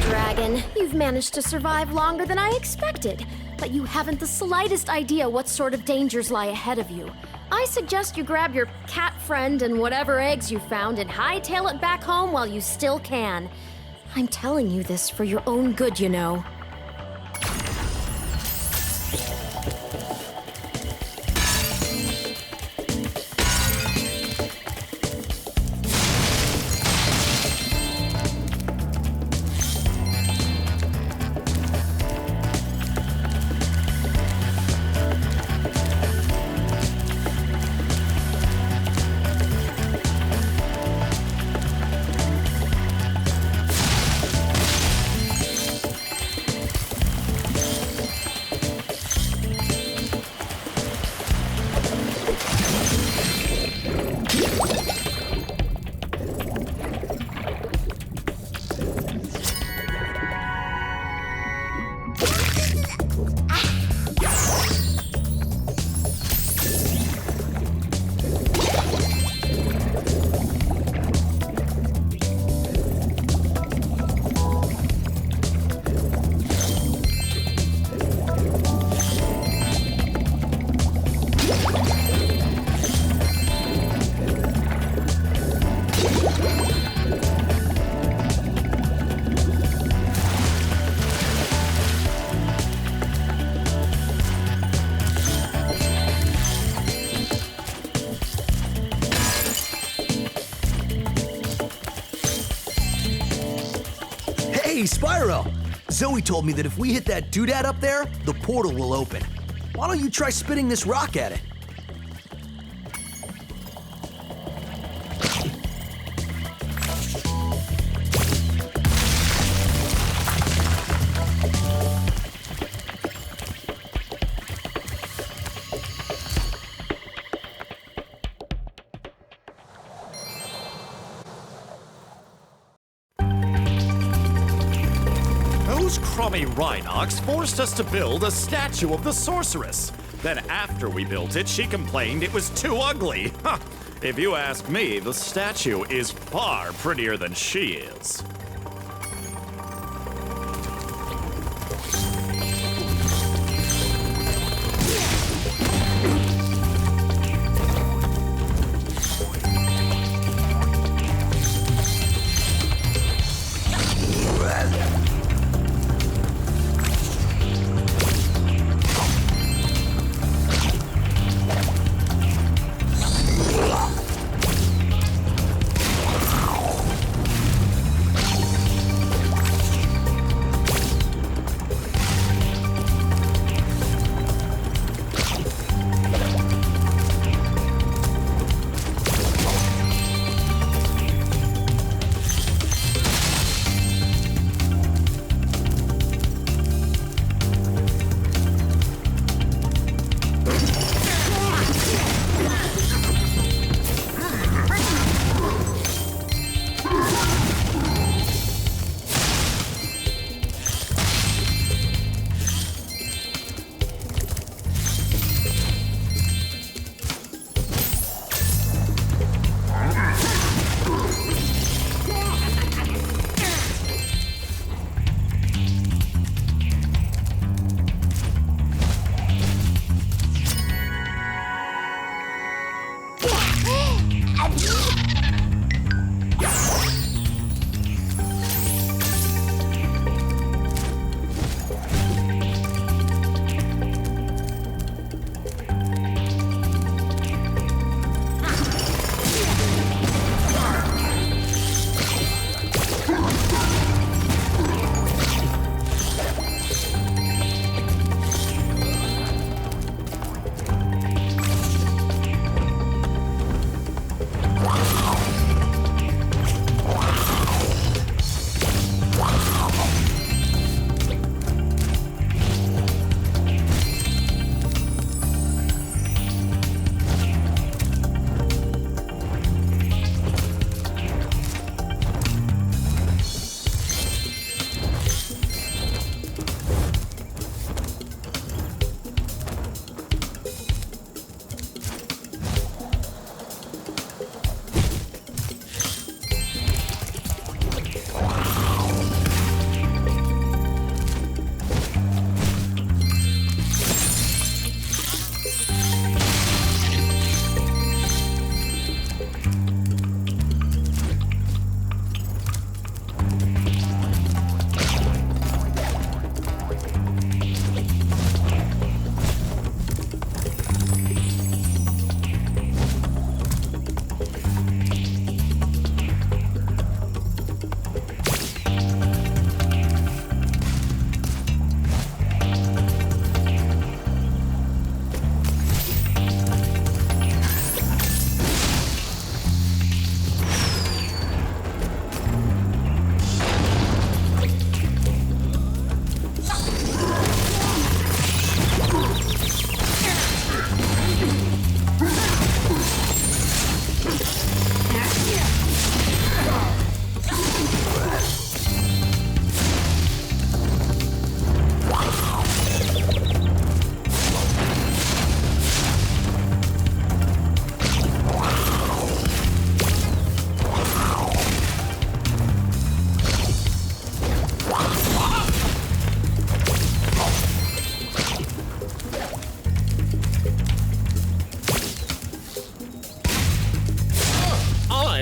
Dragon, you've managed to survive longer than I expected, but you haven't the slightest idea what sort of dangers lie ahead of you. I suggest you grab your cat friend and whatever eggs you found and hightail it back home while you still can. I'm telling you this for your own good, you know. Hey, Spyro! Zoe told me that if we hit that doodad up there, the portal will open. Why don't you try spitting this rock at it? Those crummy Rhinox forced us to build a statue of the sorceress. Then after we built it, she complained it was too ugly. Huh. If you ask me, the statue is far prettier than she is.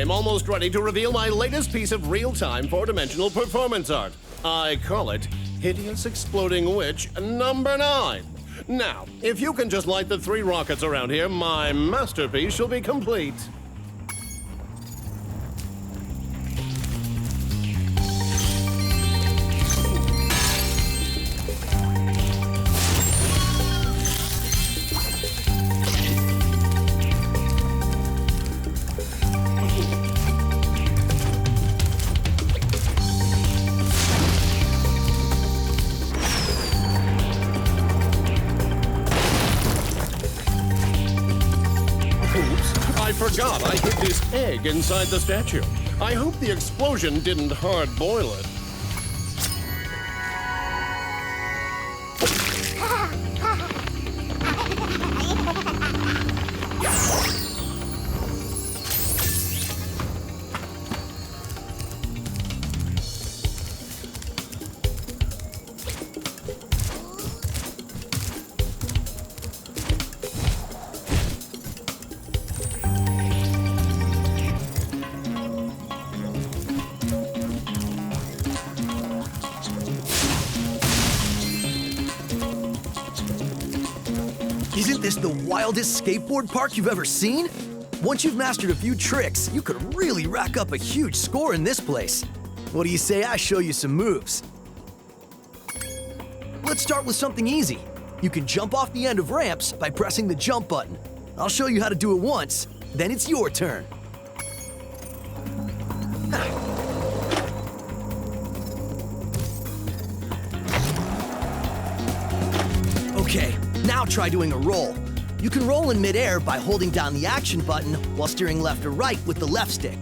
I'm almost ready to reveal my latest piece of real-time four-dimensional performance art. I call it Hideous Exploding Witch number 9. Now, if you can just light the 3 rockets around here, my masterpiece shall be complete. I forgot I hid this egg inside the statue. I hope the explosion didn't hard boil it. Isn't this the wildest skateboard park you've ever seen? Once you've mastered a few tricks, you could really rack up a huge score in this place. What do you say I show you some moves? Let's start with something easy. You can jump off the end of ramps by pressing the jump button. I'll show you how to do it once, then it's your turn. Okay, now try doing a roll. You can roll in midair by holding down the action button while steering left or right with the left stick.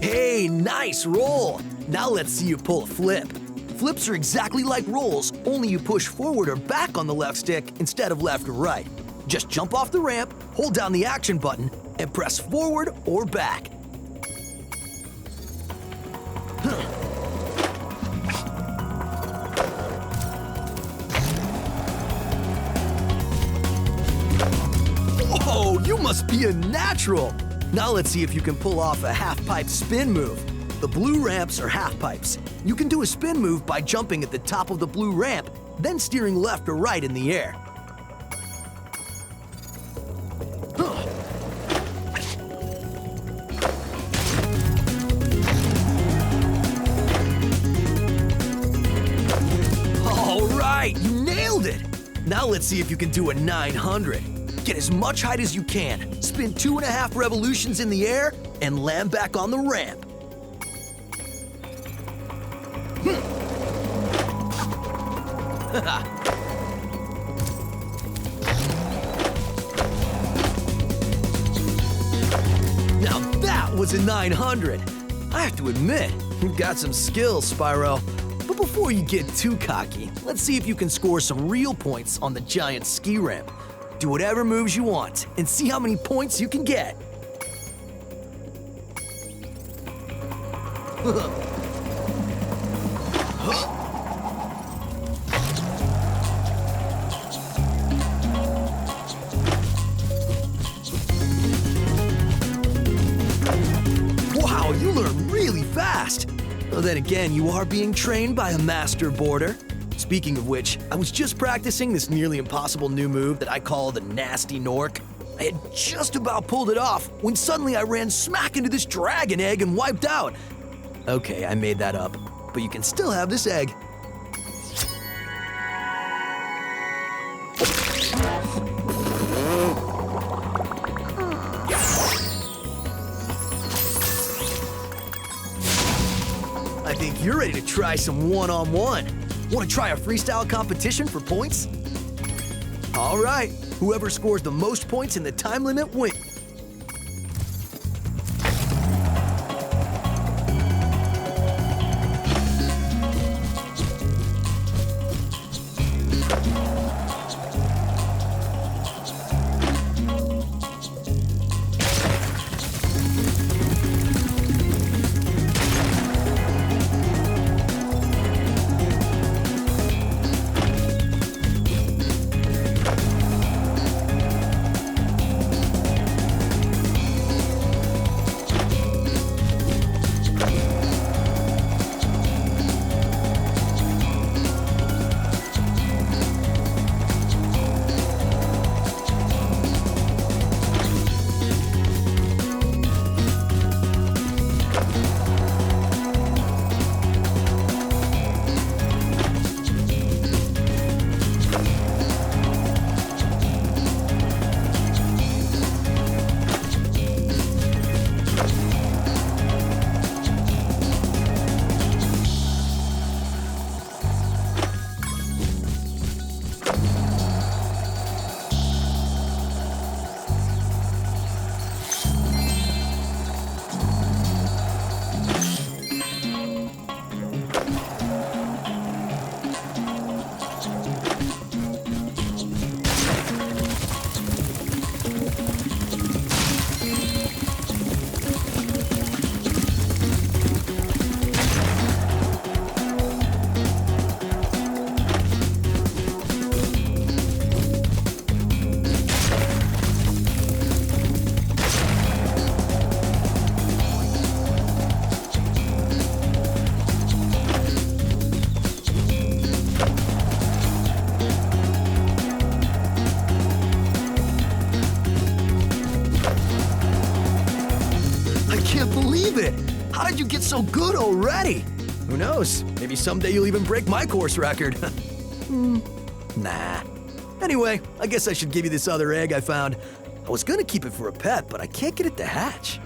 Hey, nice roll! Now let's see you pull a flip. Flips are exactly like rolls, only you push forward or back on the left stick instead of left or right. Just jump off the ramp, hold down the action button, and press forward or back. Whoa, you must be a natural! Now let's see if you can pull off a half-pipe spin move. The blue ramps are half-pipes. You can do a spin move by jumping at the top of the blue ramp, then steering left or right in the air. All right, you nailed it! Now let's see if you can do a 900. Get as much height as you can, spin 2.5 revolutions in the air, and land back on the ramp. Now that was a 900. I have to admit, you've got some skills, Spyro. But before you get too cocky, let's see if you can score some real points on the giant ski ramp. Do whatever moves you want, and see how many points you can get. Wow, you learn really fast! Well, then again, you are being trained by a master boarder. Speaking of which, I was just practicing this nearly impossible new move that I call the Nasty Nork. I had just about pulled it off when suddenly I ran smack into this dragon egg and wiped out. Okay, I made that up, but you can still have this egg. I think you're ready to try some one-on-one. Want to try a freestyle competition for points? All right, whoever scores the most points in the time limit wins. get so good already. Who knows? Maybe someday you'll even break my course record. Nah. Anyway, I guess I should give you this other egg I found. I was gonna keep it for a pet, but I can't get it to hatch.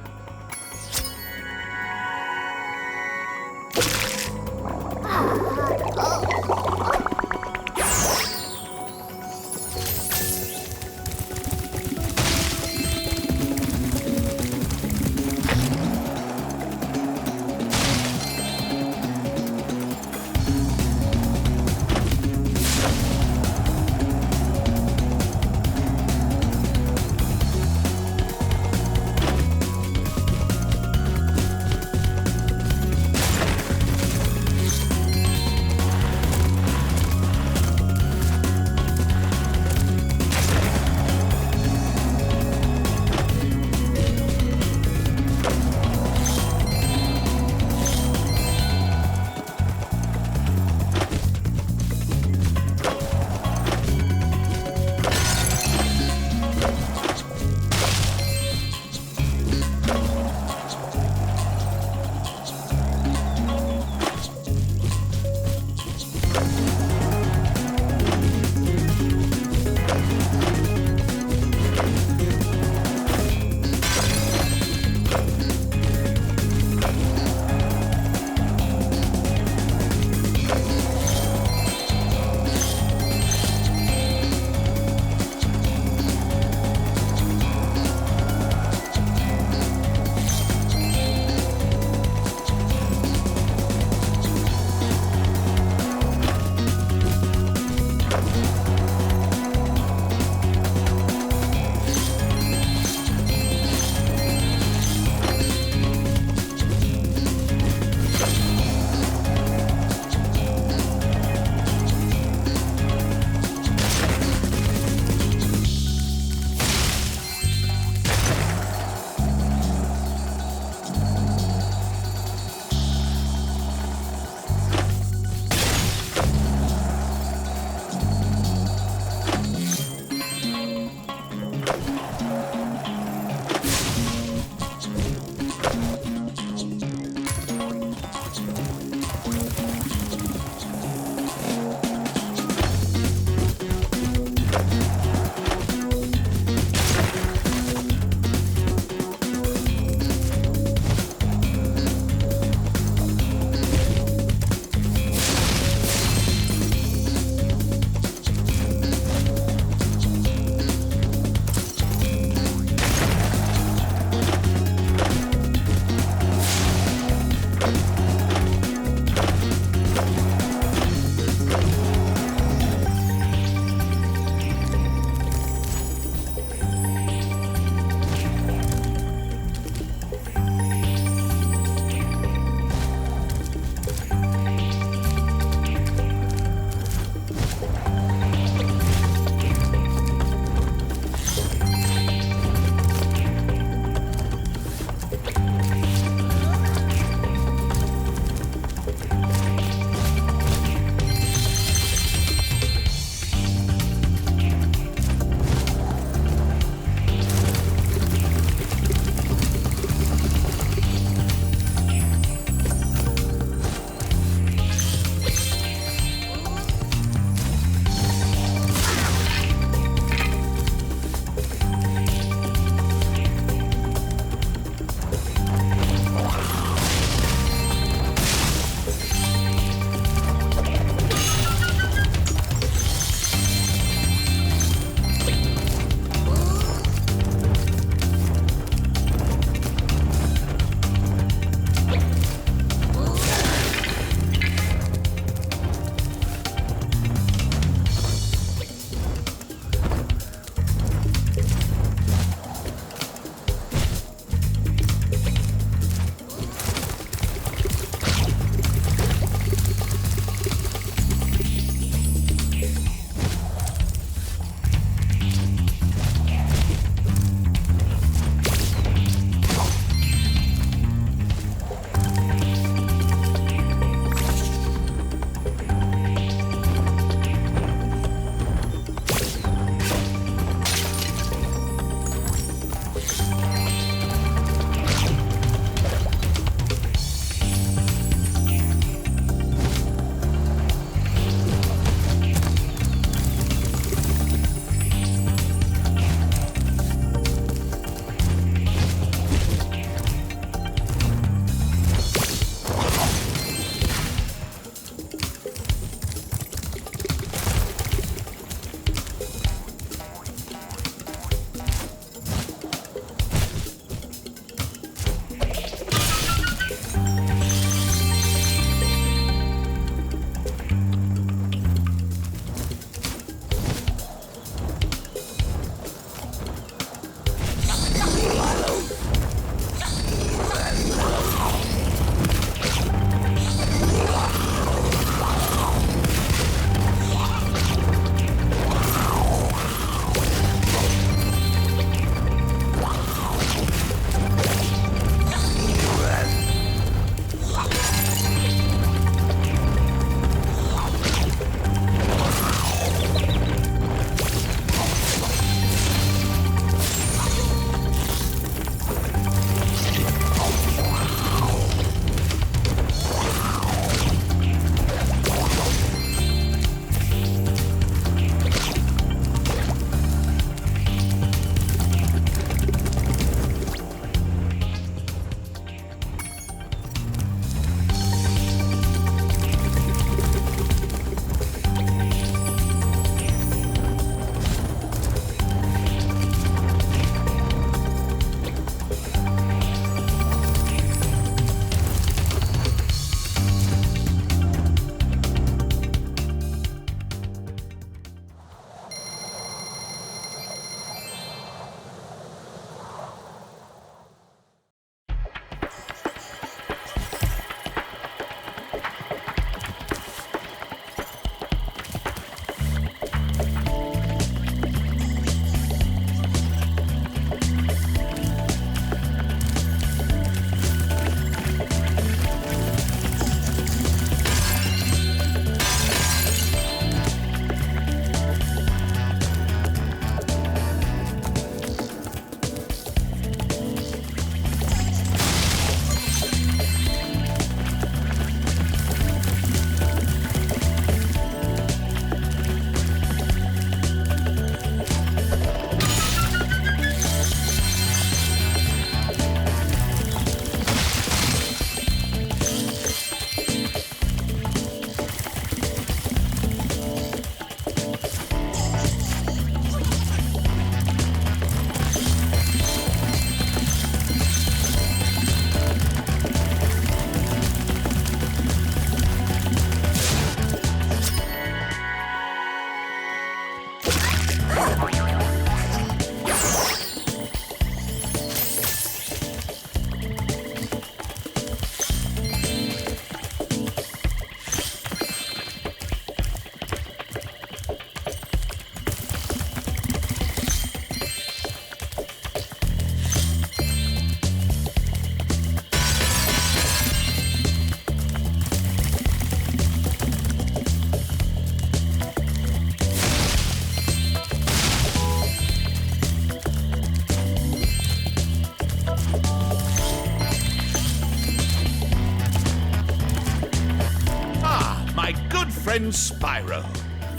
friend Spyro.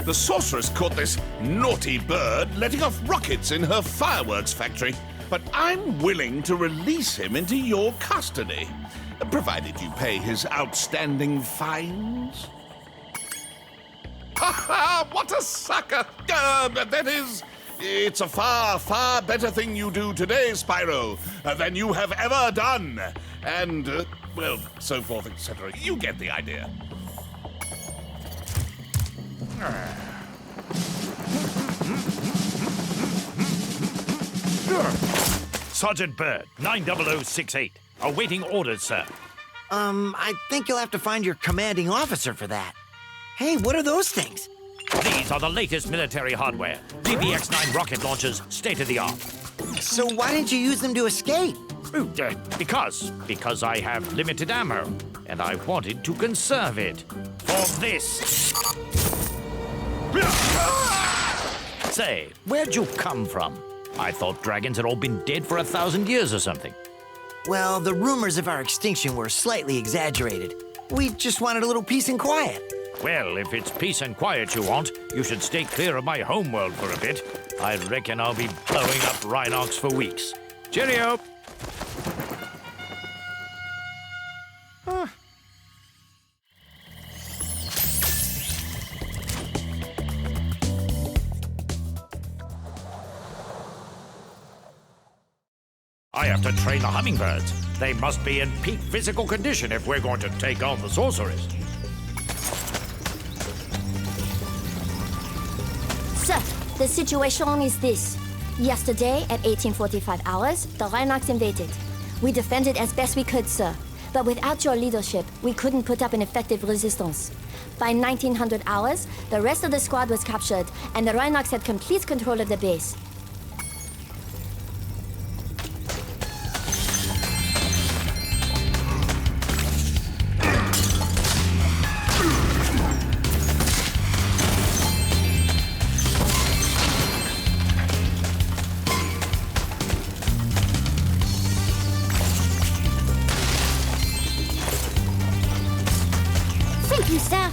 The sorceress caught this naughty bird letting off rockets in her fireworks factory. But I'm willing to release him into your custody, provided you pay his outstanding fines. Ha ha! What a sucker! That is, it's a far, far better thing you do today, Spyro, than you have ever done. And, well, so forth, etc. You get the idea. Sergeant Bird, 90068. Awaiting orders, sir. I think you'll have to find your commanding officer for that. Hey, what are those things? These are the latest military hardware. DBX-9 rocket launchers, state of the art. So why didn't you use them to escape? Because I have limited ammo, and I wanted to conserve it. For this. Say, where'd you come from? I thought dragons had all been dead for 1,000 years or something. Well, the rumors of our extinction were slightly exaggerated. We just wanted a little peace and quiet. Well, if it's peace and quiet you want, you should stay clear of my homeworld for a bit. I reckon I'll be blowing up Rhinox for weeks. Cheerio! I have to train the hummingbirds. They must be in peak physical condition if we're going to take on the sorceress. Sir, the situation is this. Yesterday, at 1845 hours, the Rhinox invaded. We defended as best we could, sir. But without your leadership, we couldn't put up an effective resistance. By 1900 hours, the rest of the squad was captured, and the Rhinox had complete control of the base. Thank you, sir.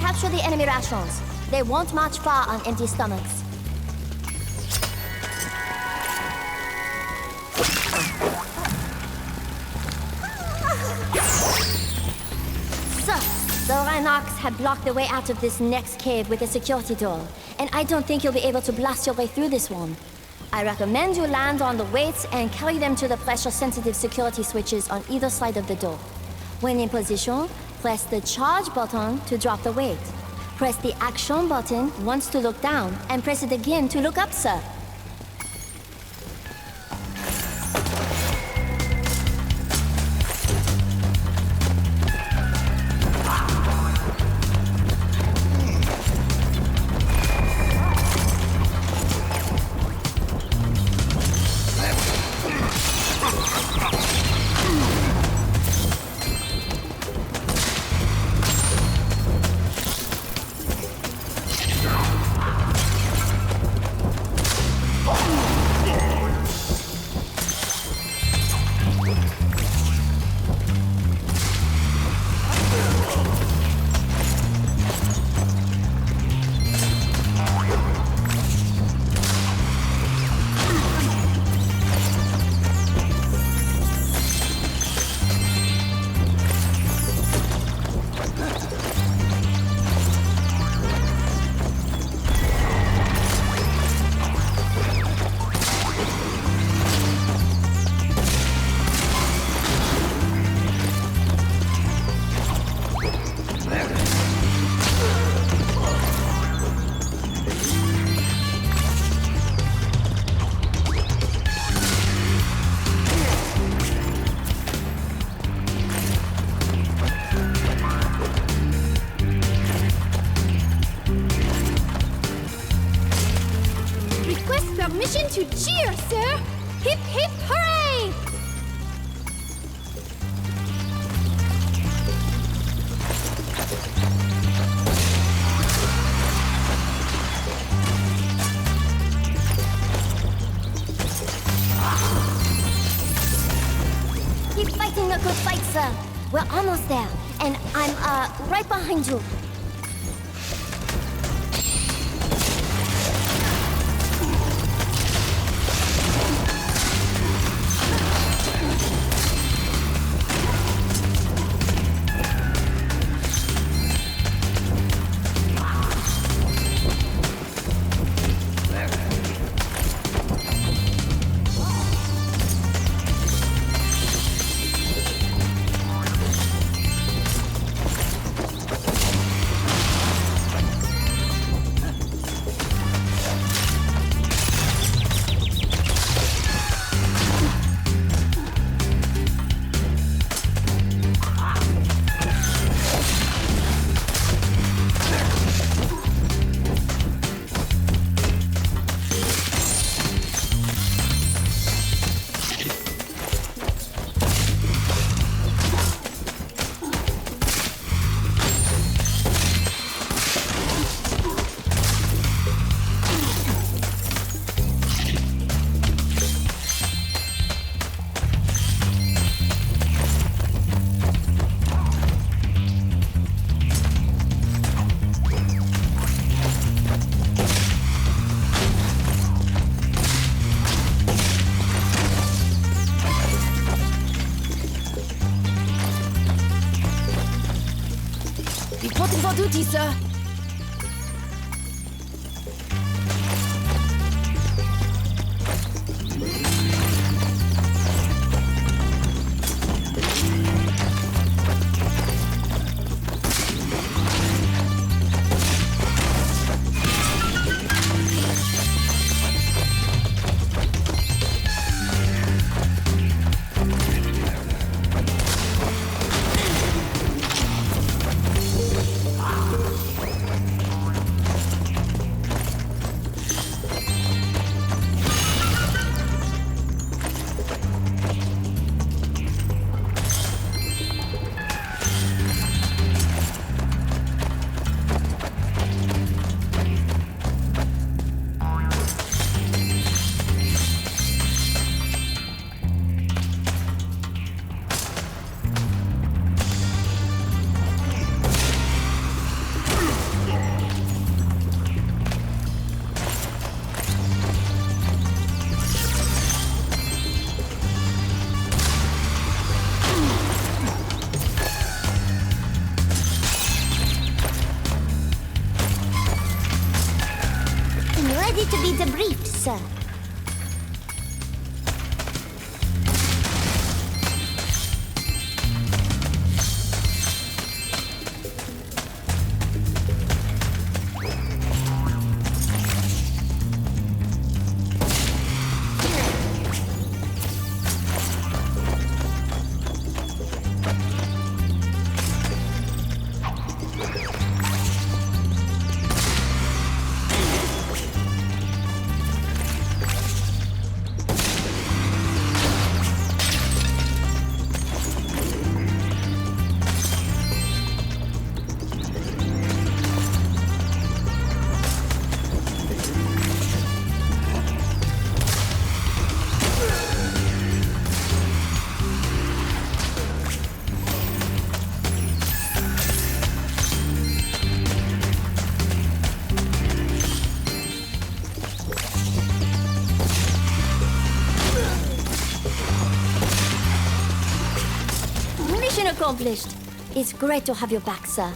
Capture the enemy rations. They won't march far on empty stomachs. Sir, the Rhinox had blocked the way out of this next cave with a security door, and I don't think you'll be able to blast your way through this one. I recommend you land on the weights and carry them to the pressure-sensitive security switches on either side of the door. When in position, press the charge button to drop the weight. Press the action button once to look down, and press it again to look up, sir. permission to cheer, sir! Hip hip hooray! Keep fighting a good fight, sir. We're almost there, and I'm right behind you. Reporting for duty, sir. Ready to be debriefed, sir. Mission accomplished. It's great to have you back, sir.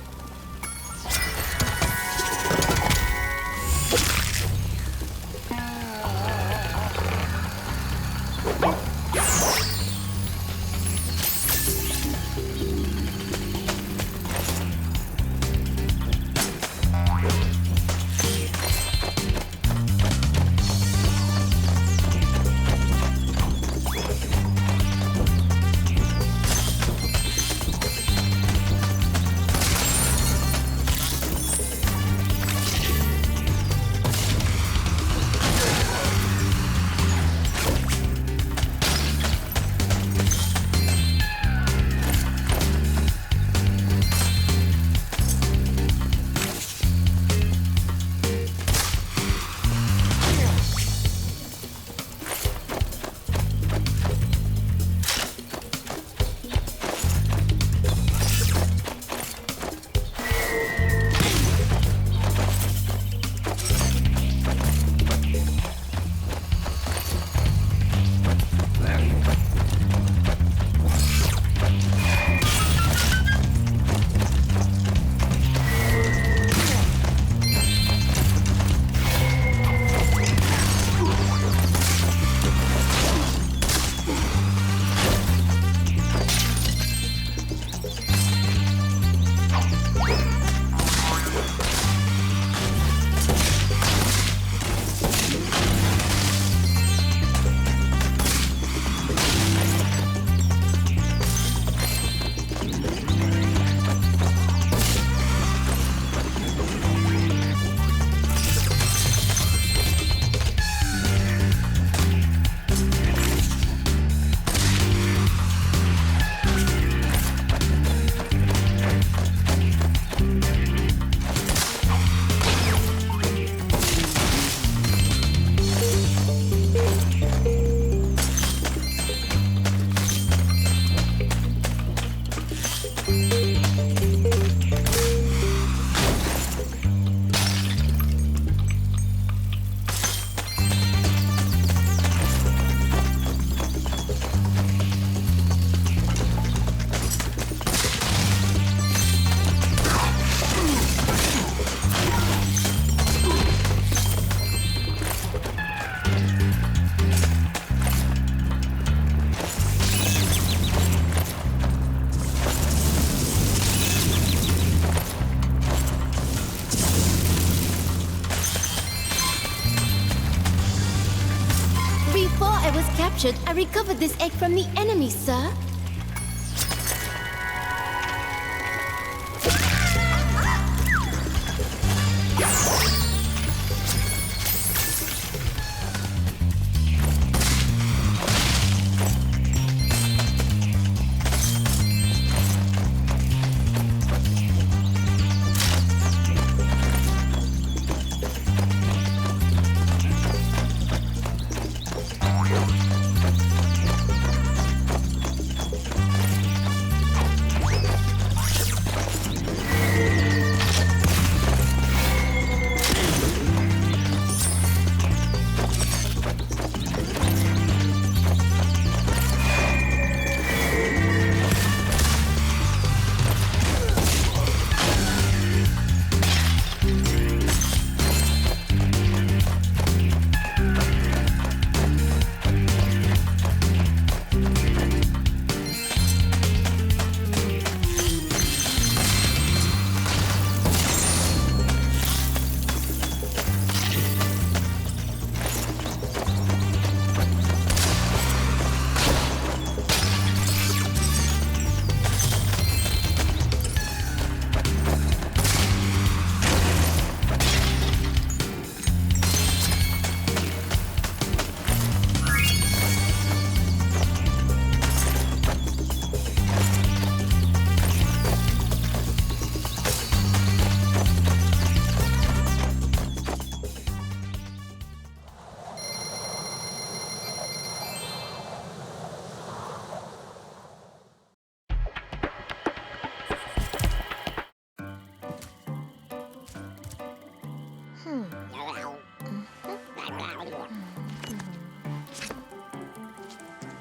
Before I was captured, I recovered this egg from the enemy, sir.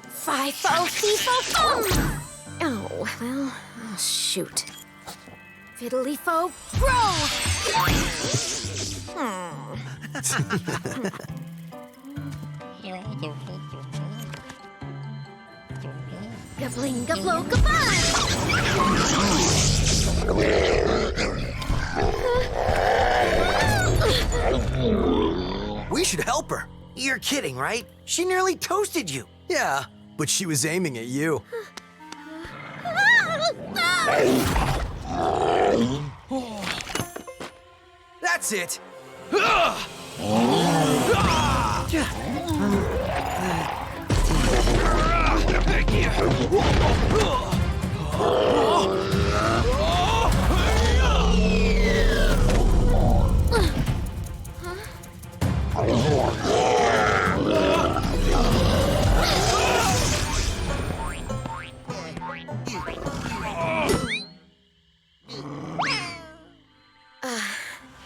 Fi-fo, fee-fo-fum! Oh, well, oh, shoot. Fiddly-fo, grow! Gabling, gablo, goodbye! We should help her. You're kidding, right? She nearly toasted you. Yeah, but she was aiming at you. That's it.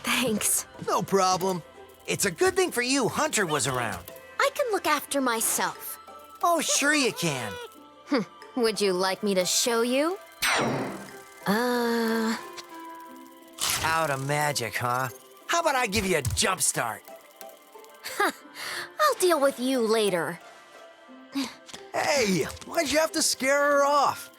Thanks. No problem. It's a good thing for you Hunter was around. I can look after myself. Oh, sure you can. Would you like me to show you? Out of magic, huh? How about I give you a jump start? I'll deal with you later. Hey, why'd you have to scare her off?